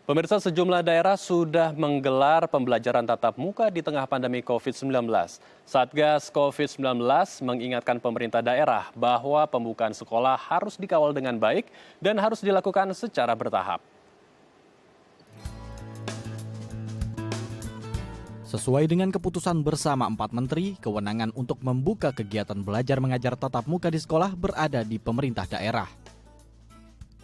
Pemirsa, sejumlah daerah sudah menggelar pembelajaran tatap muka di tengah pandemi COVID-19. Satgas COVID-19 mengingatkan pemerintah daerah bahwa pembukaan sekolah harus dikawal dengan baik dan harus dilakukan secara bertahap. Sesuai dengan keputusan bersama 4 menteri, kewenangan untuk membuka kegiatan belajar mengajar tatap muka di sekolah berada di pemerintah daerah.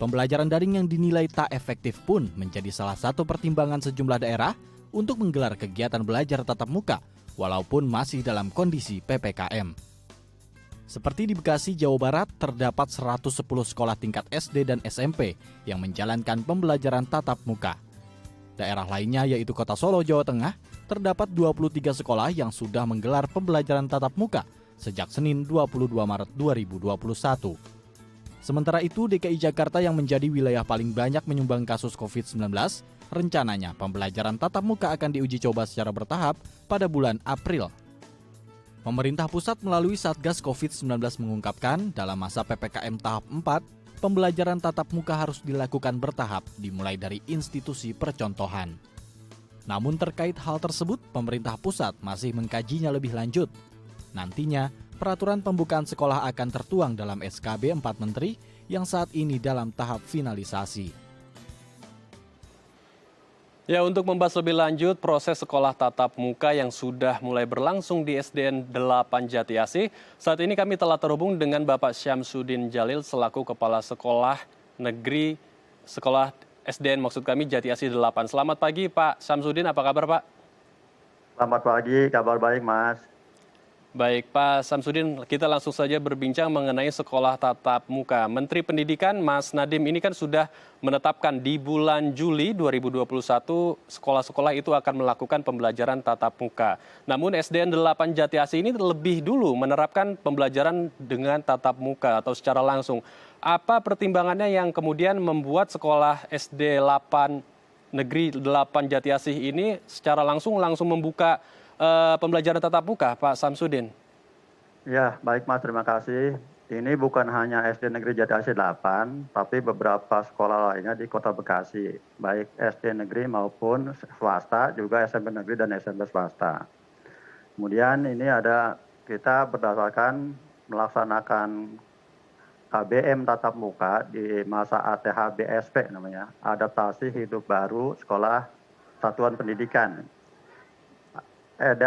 Pembelajaran daring yang dinilai tak efektif pun menjadi salah satu pertimbangan sejumlah daerah untuk menggelar kegiatan belajar tatap muka, walaupun masih dalam kondisi PPKM. Seperti di Bekasi, Jawa Barat, terdapat 110 sekolah tingkat SD dan SMP yang menjalankan pembelajaran tatap muka. Daerah lainnya yaitu Kota Solo, Jawa Tengah, terdapat 23 sekolah yang sudah menggelar pembelajaran tatap muka sejak Senin 22 Maret 2021. Sementara itu, DKI Jakarta yang menjadi wilayah paling banyak menyumbang kasus COVID-19, rencananya pembelajaran tatap muka akan diuji coba secara bertahap pada bulan April. Pemerintah pusat melalui Satgas COVID-19 mengungkapkan dalam masa PPKM tahap 4, pembelajaran tatap muka harus dilakukan bertahap dimulai dari institusi percontohan. Namun terkait hal tersebut, pemerintah pusat masih mengkajinya lebih lanjut. Nantinya, peraturan pembukaan sekolah akan tertuang dalam SKB 4 Menteri yang saat ini dalam tahap finalisasi. Ya, untuk membahas lebih lanjut proses sekolah tatap muka yang sudah mulai berlangsung di SDN 8 Jatiasih, saat ini kami telah terhubung dengan Bapak Syamsuddin Jalil selaku Kepala Sekolah Negeri Sekolah SDN maksud kami Jatiasih 8. Selamat pagi Pak Syamsuddin, apa kabar Pak? Selamat pagi, kabar baik Mas. Baik, Pak Syamsuddin, kita langsung saja berbincang mengenai sekolah tatap muka. Menteri Pendidikan Mas Nadiem ini kan sudah menetapkan di bulan Juli 2021 sekolah-sekolah itu akan melakukan pembelajaran tatap muka. Namun SDN 8 Jatiasih ini lebih dulu menerapkan pembelajaran dengan tatap muka atau secara langsung. Apa pertimbangannya yang kemudian membuat sekolah SD 8 Negeri 8 Jatiasih ini secara langsung membuka pembelajaran tatap muka, Pak Syamsuddin? Ya, baik Mas, terima kasih. Ini bukan hanya SD Negeri Jatiasih 8, tapi beberapa sekolah lainnya di Kota Bekasi, baik SD negeri maupun swasta, juga SMP negeri dan SMP swasta. Kemudian ini kita berdasarkan melaksanakan KBM tatap muka di masa ATH-BSP namanya, Adaptasi Hidup Baru Sekolah Satuan Pendidikan.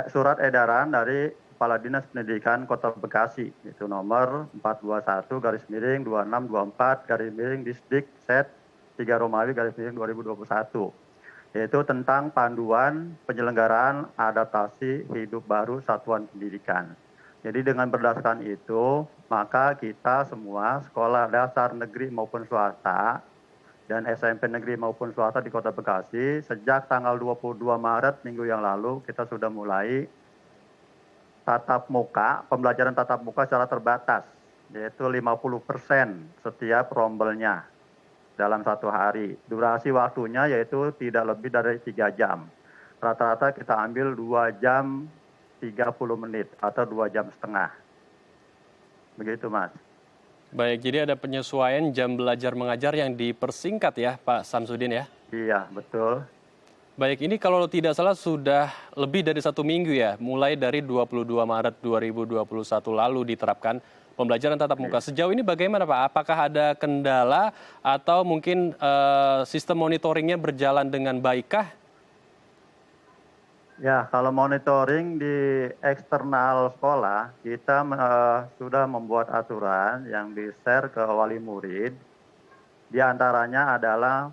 Surat edaran dari Kepala Dinas Pendidikan Kota Bekasi, itu nomor 421/2624/Distrik Set 3 Romawi /2021, yaitu tentang panduan penyelenggaraan adaptasi hidup baru satuan pendidikan. Jadi dengan berdasarkan itu, maka kita semua sekolah dasar negeri maupun swasta dan SMP negeri maupun swasta di Kota Bekasi, sejak tanggal 22 Maret minggu yang lalu kita sudah mulai pembelajaran tatap muka secara terbatas, yaitu 50% setiap rombelnya dalam satu hari. Durasi waktunya yaitu tidak lebih dari 3 jam. Rata-rata kita ambil 2 jam 30 menit atau 2 jam setengah. Begitu Mas. Baik, jadi ada penyesuaian jam belajar mengajar yang dipersingkat ya, Pak Syamsuddin ya? Iya, betul. Baik, ini kalau tidak salah sudah lebih dari 1 minggu ya, mulai dari 22 Maret 2021 lalu diterapkan pembelajaran tatap muka. Sejauh ini bagaimana Pak? Apakah ada kendala atau mungkin sistem monitoringnya berjalan dengan baikkah? Ya, kalau monitoring di eksternal sekolah, kita sudah membuat aturan yang di-share ke wali murid. Di antaranya adalah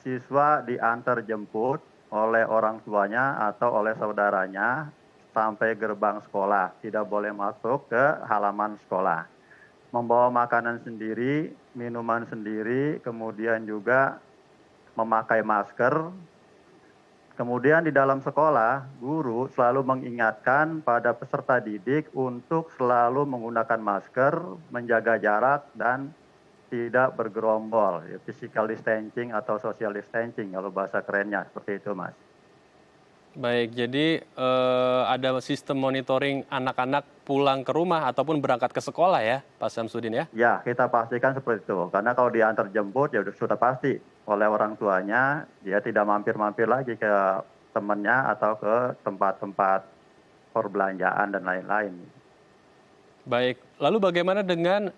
siswa diantar jemput oleh orang tuanya atau oleh saudaranya sampai gerbang sekolah. Tidak boleh masuk ke halaman sekolah. Membawa makanan sendiri, minuman sendiri, kemudian juga memakai masker. Kemudian di dalam sekolah, guru selalu mengingatkan pada peserta didik untuk selalu menggunakan masker, menjaga jarak, dan tidak bergerombol, ya, physical distancing atau social distancing kalau bahasa kerennya, seperti itu Mas. Baik, jadi ada sistem monitoring anak-anak pulang ke rumah ataupun berangkat ke sekolah ya, Pak Samsudin ya? Ya, kita pastikan seperti itu. Karena kalau diantar jemput ya sudah pasti oleh orang tuanya, dia tidak mampir-mampir lagi ke temannya atau ke tempat-tempat perbelanjaan dan lain-lain. Baik, lalu bagaimana dengan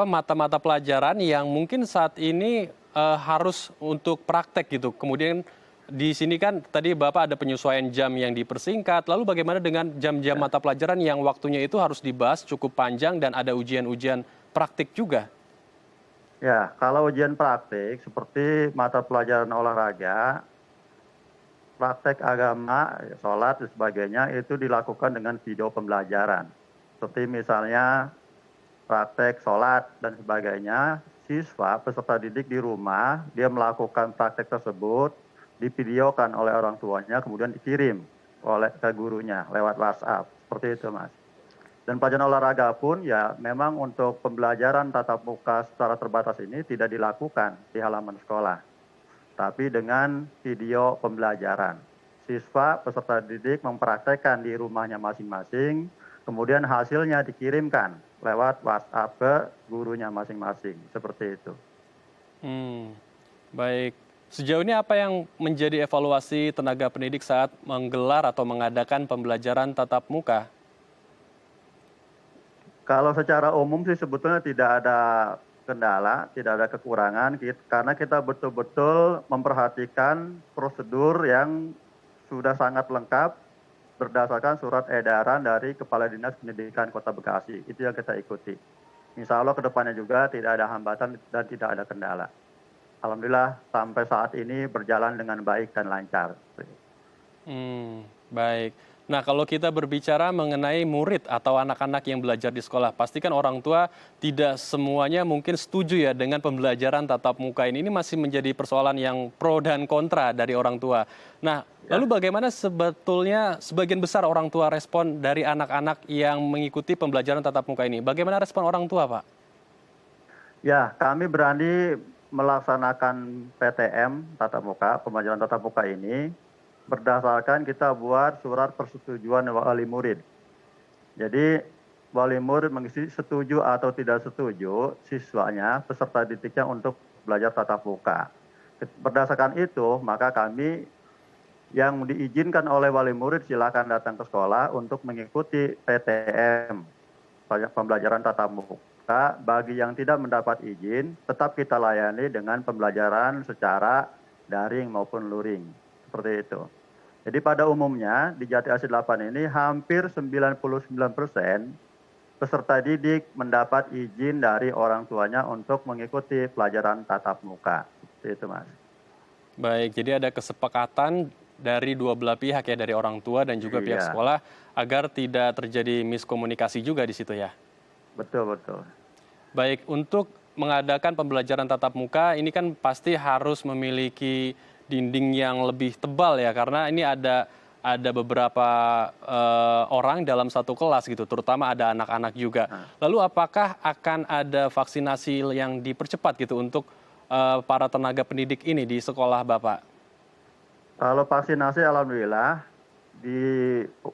mata-mata pelajaran yang mungkin saat ini harus untuk praktek gitu. Kemudian di sini kan tadi Bapak ada penyesuaian jam yang dipersingkat. Lalu bagaimana dengan jam-jam Ya. mata pelajaran yang waktunya itu harus dibahas cukup panjang dan ada ujian-ujian praktik juga? Ya, kalau ujian praktik seperti mata pelajaran olahraga, praktek agama, sholat dan sebagainya itu dilakukan dengan video pembelajaran. Seperti misalnya praktek sholat dan sebagainya, siswa peserta didik di rumah, dia melakukan praktek tersebut, divideokan oleh orang tuanya, kemudian dikirim ke gurunya lewat WhatsApp. Seperti itu, Mas. Dan pelajaran olahraga pun ya memang untuk pembelajaran tatap muka secara terbatas ini tidak dilakukan di halaman sekolah, tapi dengan video pembelajaran. Siswa peserta didik mempraktekkan di rumahnya masing-masing, kemudian hasilnya dikirimkan lewat WhatsApp ke gurunya masing-masing, seperti itu. Baik. Sejauh ini apa yang menjadi evaluasi tenaga pendidik saat menggelar atau mengadakan pembelajaran tatap muka? Kalau secara umum sih sebetulnya tidak ada kendala, tidak ada kekurangan, karena kita betul-betul memperhatikan prosedur yang sudah sangat lengkap berdasarkan surat edaran dari Kepala Dinas Pendidikan Kota Bekasi. Itu yang kita ikuti. Insya Allah ke depannya juga tidak ada hambatan dan tidak ada kendala. Alhamdulillah sampai saat ini berjalan dengan baik dan lancar. Baik. Nah, kalau kita berbicara mengenai murid atau anak-anak yang belajar di sekolah, pastikan orang tua tidak semuanya mungkin setuju ya dengan pembelajaran tatap muka ini. Ini masih menjadi persoalan yang pro dan kontra dari orang tua. Nah, lalu bagaimana sebetulnya sebagian besar orang tua respon dari anak-anak yang mengikuti pembelajaran tatap muka ini? Bagaimana respon orang tua, Pak? Ya, kami berani melaksanakan PTM tatap muka, pembelajaran tatap muka ini berdasarkan kita buat surat persetujuan wali murid. Jadi wali murid mengisi setuju atau tidak setuju siswanya, peserta didiknya untuk belajar tatap muka. Berdasarkan itu, maka kami yang diizinkan oleh wali murid silakan datang ke sekolah untuk mengikuti PTM, pembelajaran tatap muka. Bagi yang tidak mendapat izin, tetap kita layani dengan pembelajaran secara daring maupun luring. Seperti itu. Jadi pada umumnya di Jati Asih 8 ini hampir 99% peserta didik mendapat izin dari orang tuanya untuk mengikuti pelajaran tatap muka. Seperti itu, Mas. Baik, jadi ada kesepakatan dari dua belah pihak ya, dari orang tua dan juga pihak Iya, sekolah agar tidak terjadi miskomunikasi juga di situ ya. betul, betul. Baik, untuk mengadakan pembelajaran tatap muka ini kan pasti harus memiliki dinding yang lebih tebal ya, karena ini ada beberapa orang dalam satu kelas gitu, terutama ada anak-anak juga. Lalu apakah akan ada vaksinasi yang dipercepat gitu untuk para tenaga pendidik ini di sekolah Bapak? Kalau vaksinasi alhamdulillah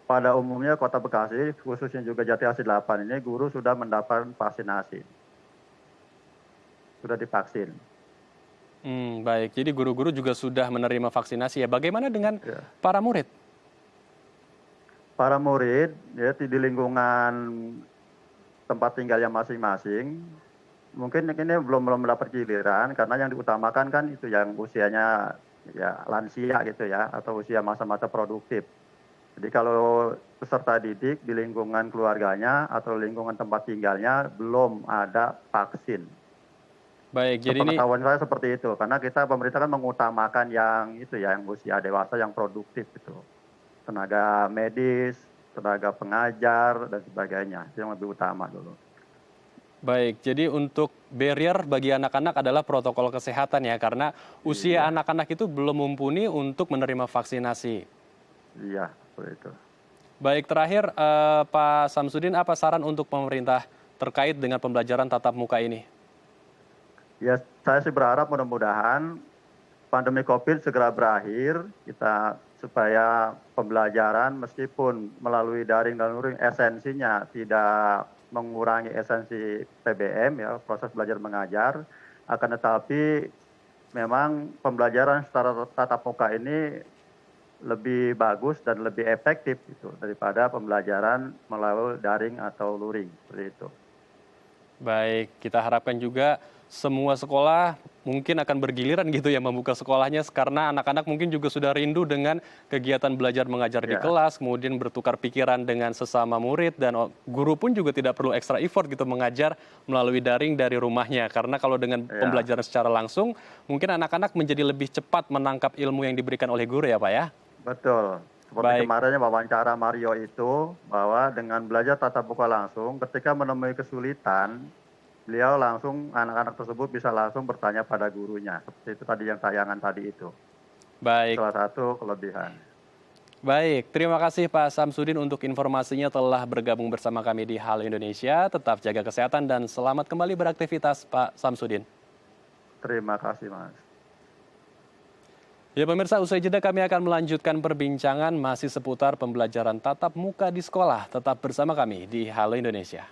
pada umumnya Kota Bekasi khususnya juga Jati Asih 8 ini guru sudah mendapat vaksinasi. Sudah divaksin. Baik, jadi guru-guru juga sudah menerima vaksinasi ya. Bagaimana dengan Ya. para murid? Para murid ya di lingkungan tempat tinggalnya masing-masing mungkin ini belum mendapat giliran karena yang diutamakan kan itu yang usianya ya lansia gitu ya atau usia masa-masa produktif. Jadi kalau peserta didik di lingkungan keluarganya atau lingkungan tempat tinggalnya belum ada vaksin. Baik, jadi ini Sepengetahuan saya seperti itu karena kita pemerintah kan mengutamakan yang itu ya yang usia dewasa yang produktif itu. Tenaga medis, tenaga pengajar dan sebagainya. Itu yang lebih utama dulu. baik, jadi untuk barrier bagi anak-anak adalah protokol kesehatan ya, karena usia anak-anak itu belum mumpuni untuk menerima vaksinasi. Iya, seperti itu. Baik, terakhir Pak Samsudin, apa saran untuk pemerintah terkait dengan pembelajaran tatap muka ini? Ya, saya sih berharap mudah-mudahan pandemi COVID segera berakhir, supaya pembelajaran meskipun melalui daring dan luring esensinya tidak mengurangi esensi PBM ya, proses belajar mengajar, akan tetapi memang pembelajaran secara tatap muka ini lebih bagus dan lebih efektif gitu daripada pembelajaran melalui daring atau luring seperti itu. Baik, kita harapkan juga semua sekolah mungkin akan bergiliran gitu ya membuka sekolahnya karena anak-anak mungkin juga sudah rindu dengan kegiatan belajar mengajar di Ya. kelas, kemudian bertukar pikiran dengan sesama murid dan guru pun juga tidak perlu extra effort gitu mengajar melalui daring dari rumahnya. Karena kalau dengan pembelajaran secara langsung, mungkin anak-anak menjadi lebih cepat menangkap ilmu yang diberikan oleh guru ya Pak ya? Betul. Seperti Baik. kemarin wawancara Mario itu, bahwa dengan belajar tatap muka langsung, ketika menemui kesulitan, beliau langsung, anak-anak tersebut bisa langsung bertanya pada gurunya. Seperti itu tadi yang tayangan tadi itu. Baik. Salah satu kelebihan. Baik, terima kasih Pak Samsudin untuk informasinya telah bergabung bersama kami di Halo Indonesia. Tetap jaga kesehatan dan selamat kembali beraktivitas Pak Samsudin. Terima kasih, Mas. Ya pemirsa, usai jeda kami akan melanjutkan perbincangan masih seputar pembelajaran tatap muka di sekolah. Tetap bersama kami di Halo Indonesia.